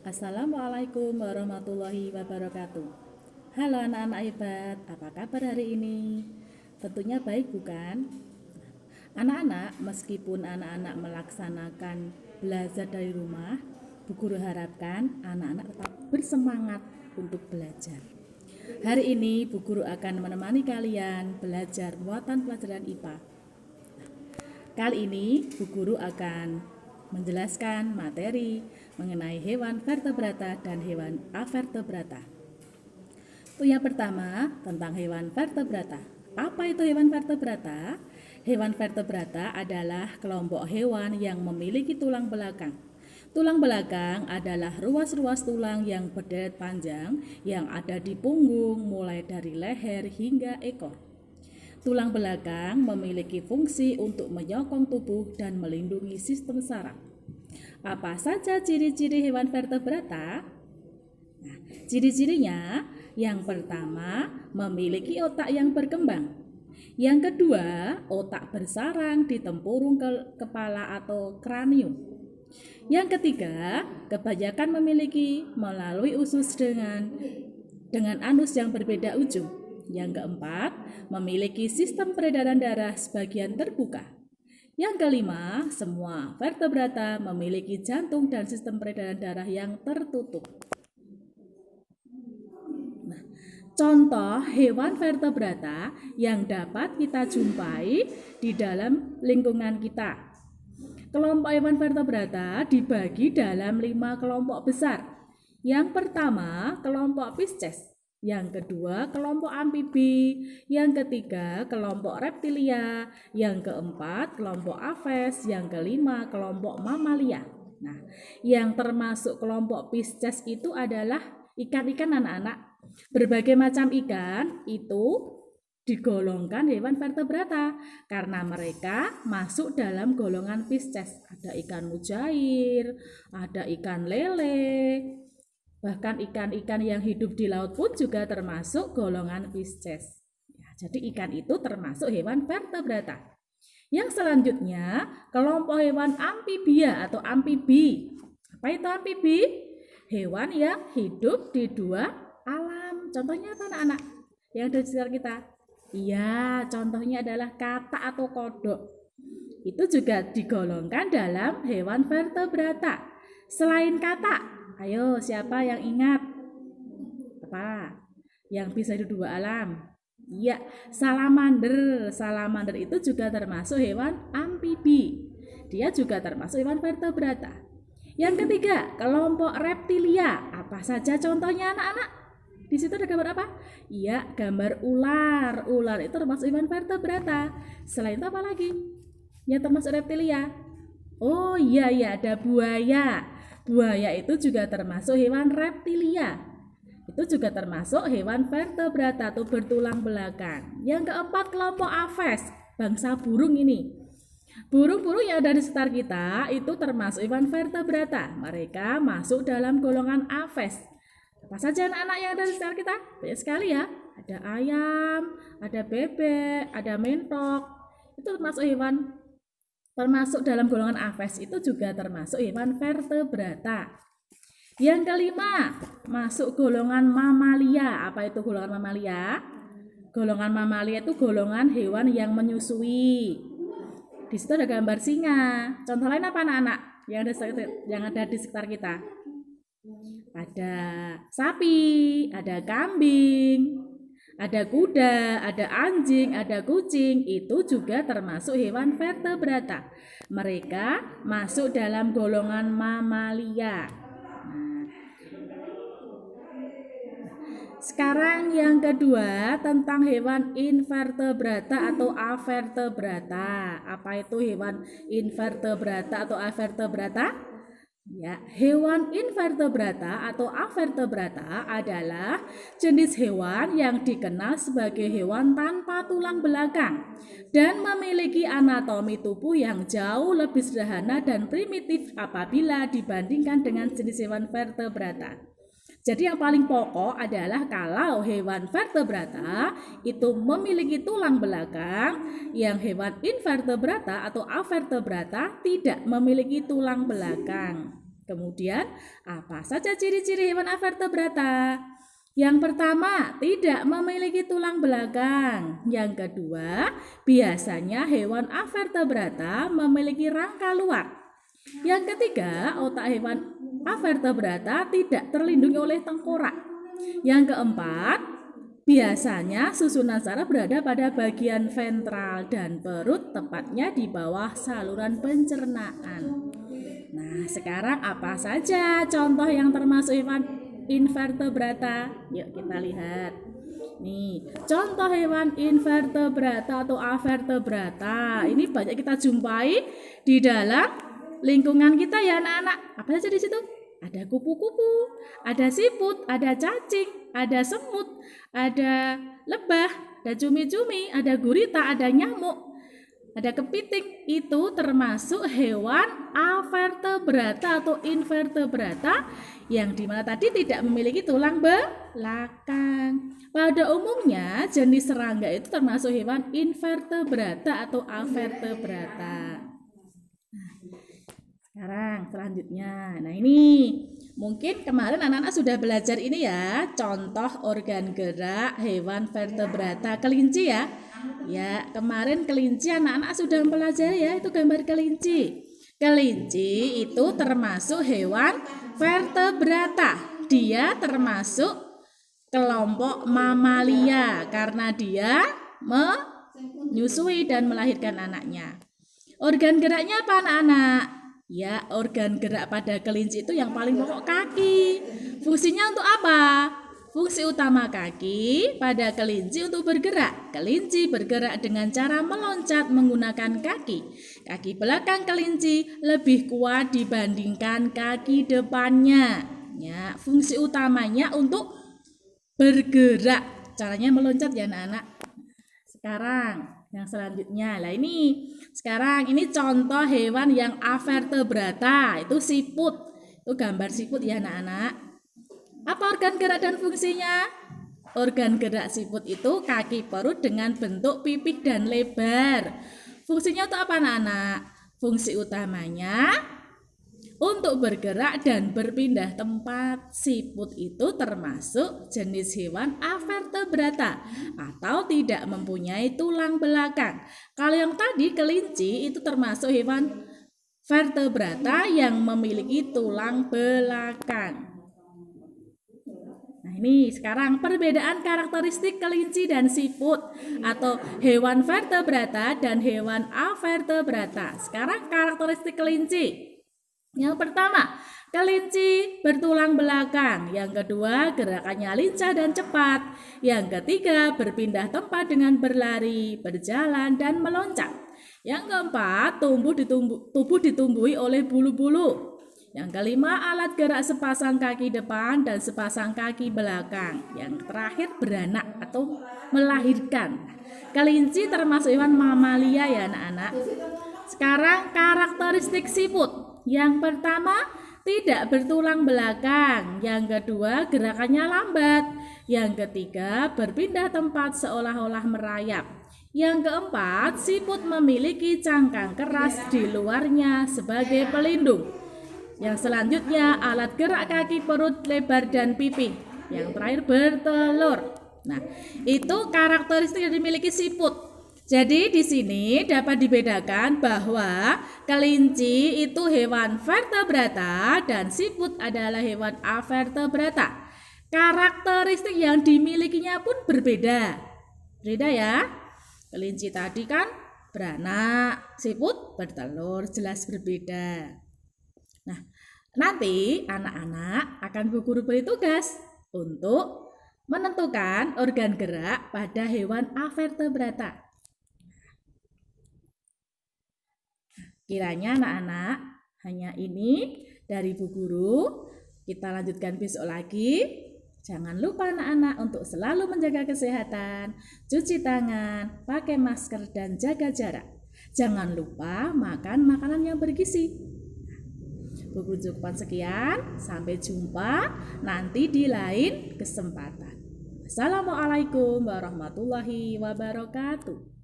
Assalamualaikum warahmatullahi wabarakatuh. Halo anak-anak hebat, apa kabar hari ini? Tentunya baik bukan? Anak-anak, meskipun anak-anak melaksanakan belajar dari rumah, Bu Guru harapkan anak-anak tetap bersemangat untuk belajar. Hari ini Bu Guru akan menemani kalian belajar muatan pelajaran IPA. Kali ini Bu Guru akan menjelaskan materi mengenai hewan vertebrata dan hewan avertebrata. Itu yang pertama tentang hewan vertebrata. Apa itu hewan vertebrata? Hewan vertebrata adalah kelompok hewan yang memiliki tulang belakang. Tulang belakang adalah ruas-ruas tulang yang berderet panjang yang ada di punggung mulai dari leher hingga ekor. Tulang belakang memiliki fungsi untuk menyokong tubuh dan melindungi sistem saraf. Apa saja ciri-ciri hewan vertebrata? Nah, ciri-cirinya yang pertama memiliki otak yang berkembang. Yang kedua, otak bersarang di tempurung kepala atau kranium. Yang ketiga, kebanyakan memiliki melalui usus dengan anus yang berbeda ujung. Yang keempat, memiliki sistem peredaran darah sebagian terbuka. Yang kelima, semua vertebrata memiliki jantung dan sistem peredaran darah yang tertutup. Nah, contoh hewan vertebrata yang dapat kita jumpai di dalam lingkungan kita. Kelompok hewan vertebrata dibagi dalam 5 kelompok besar. Yang pertama, kelompok Pisces. Yang kedua, kelompok amfibi. Yang ketiga, kelompok reptilia. Yang keempat, kelompok aves. Yang kelima, kelompok mamalia. Nah, yang termasuk kelompok Pisces itu adalah ikan-ikan anak-anak. Berbagai macam ikan itu digolongkan hewan vertebrata karena mereka masuk dalam golongan Pisces. Ada ikan mujair, ada ikan lele, bahkan ikan-ikan yang hidup di laut pun juga termasuk golongan Pisces. Ya, jadi ikan itu termasuk hewan vertebrata. Yang selanjutnya, kelompok hewan amfibia atau amfibi. Apa itu amfibi? Hewan yang hidup di 2 alam. Contohnya apa anak-anak yang ada di sekitar kita? Iya, contohnya adalah katak atau kodok. Itu juga digolongkan dalam hewan vertebrata. Selain katak, ayo, siapa yang ingat? Apa? Yang bisa hidup 2 alam? Iya, salamander. Salamander itu juga termasuk hewan amfibi. Dia juga termasuk hewan vertebrata. Yang ketiga, kelompok reptilia. Apa saja contohnya anak-anak? Di situ ada gambar apa? Iya, gambar ular. Ular itu termasuk hewan vertebrata. Selain itu apa lagi? Yang termasuk reptilia? Oh iya, ada buaya. Buaya itu juga termasuk hewan reptilia. Itu juga termasuk hewan vertebrata atau bertulang belakang. Yang keempat, kelompok aves, bangsa burung ini. Burung-burung yang ada di sekitar kita itu termasuk hewan vertebrata. Mereka masuk dalam golongan aves. Apa saja anak-anak yang ada di sekitar kita? Banyak sekali ya. Ada ayam, ada bebek, ada mentok. Itu termasuk dalam golongan aves, itu juga termasuk hewan vertebrata. Yang kelima, masuk golongan mamalia. Apa itu golongan mamalia? Golongan mamalia itu golongan hewan yang menyusui. Di situ ada gambar singa. Contoh lain apa anak-anak yang ada di sekitar kita? Ada sapi, ada kambing, ada kuda, ada anjing, ada kucing. Itu juga termasuk hewan vertebrata. Mereka masuk dalam golongan mamalia. Sekarang yang kedua tentang hewan invertebrata atau avertebrata. Apa itu hewan invertebrata atau avertebrata? Ya, hewan invertebrata atau avertebrata adalah jenis hewan yang dikenal sebagai hewan tanpa tulang belakang dan memiliki anatomi tubuh yang jauh lebih sederhana dan primitif apabila dibandingkan dengan jenis hewan vertebrata. Jadi yang paling pokok adalah kalau hewan vertebrata itu memiliki tulang belakang, yang hewan invertebrata atau avertebrata tidak memiliki tulang belakang. Kemudian, apa saja ciri-ciri hewan avertebrata? Yang pertama, tidak memiliki tulang belakang. Yang kedua, biasanya hewan avertebrata memiliki rangka luar. Yang ketiga, otak hewan avertebrata tidak terlindungi oleh tengkorak. Yang keempat, biasanya susunan saraf berada pada bagian ventral dan perut, tepatnya di bawah saluran pencernaan. Nah, sekarang apa saja contoh yang termasuk hewan invertebrata? Yuk kita lihat. Nih, contoh hewan invertebrata atau avertebrata. Ini banyak kita jumpai di dalam lingkungan kita ya anak-anak. Apa saja di situ? Ada kupu-kupu, ada siput, ada cacing, ada semut, ada lebah, ada cumi-cumi, ada gurita, ada nyamuk, ada kepiting. Itu termasuk hewan avertebrata atau invertebrata yang dimana tadi tidak memiliki tulang belakang. Pada umumnya jenis serangga itu termasuk hewan invertebrata atau avertebrata. Sekarang selanjutnya, nah ini mungkin kemarin anak-anak sudah belajar ini ya, contoh organ gerak hewan vertebrata, kelinci ya. Ya, kemarin kelinci anak-anak sudah mempelajari ya, itu gambar kelinci. Kelinci itu termasuk hewan vertebrata. Dia termasuk kelompok mamalia karena dia menyusui dan melahirkan anaknya. Organ geraknya apa anak-anak? Ya, organ gerak pada kelinci itu yang paling pokok kaki. Fungsinya untuk apa? Fungsi utama kaki pada kelinci untuk bergerak. Kelinci bergerak dengan cara meloncat menggunakan kaki. Kaki belakang kelinci lebih kuat dibandingkan kaki depannya. Ya, fungsi utamanya untuk bergerak. Caranya meloncat ya anak-anak. Sekarang yang selanjutnya, lah ini sekarang ini contoh hewan yang avertebrata, itu siput. Itu gambar siput ya anak-anak. Apa organ gerak dan fungsinya? Organ gerak siput itu kaki perut dengan bentuk pipih dan lebar. Fungsinya untuk apa anak-anak? Fungsi utamanya untuk bergerak dan berpindah tempat. Siput itu termasuk jenis hewan avertebrata atau tidak mempunyai tulang belakang. Kalau yang tadi kelinci itu termasuk hewan vertebrata yang memiliki tulang belakang. Nah, ini sekarang perbedaan karakteristik kelinci dan siput atau hewan vertebrata dan hewan avertebrata. Sekarang karakteristik kelinci. Yang pertama, kelinci bertulang belakang. Yang kedua, gerakannya lincah dan cepat. Yang ketiga, berpindah tempat dengan berlari, berjalan, dan meloncat. Yang keempat, tubuh ditumbuhi oleh bulu-bulu. Yang kelima, alat gerak sepasang kaki depan dan sepasang kaki belakang. Yang terakhir, beranak atau melahirkan. Kelinci termasuk hewan mamalia ya anak-anak. Sekarang karakteristik siput. Yang pertama, tidak bertulang belakang. Yang kedua, gerakannya lambat. Yang ketiga, berpindah tempat seolah-olah merayap. Yang keempat, siput memiliki cangkang keras di luarnya sebagai pelindung. Yang selanjutnya, alat gerak kaki, perut, lebar, dan pipih. Yang terakhir, bertelur. Nah, itu karakteristik yang dimiliki siput. Jadi di sini dapat dibedakan bahwa kelinci itu hewan vertebrata dan siput adalah hewan avertebrata. Karakteristik yang dimilikinya pun berbeda. Berbeda ya. Kelinci tadi kan beranak, siput bertelur, jelas berbeda. Nah, nanti anak-anak akan Bu Guru beri tugas untuk menentukan organ gerak pada hewan avertebrata. Kiranya anak-anak hanya ini dari Bu Guru. Kita lanjutkan besok lagi. Jangan lupa anak-anak untuk selalu menjaga kesehatan, cuci tangan, pakai masker, dan jaga jarak. Jangan lupa makan makanan yang bergizi. Bu Guru cukupkan sekian. Sampai jumpa nanti di lain kesempatan. Assalamualaikum warahmatullahi wabarakatuh.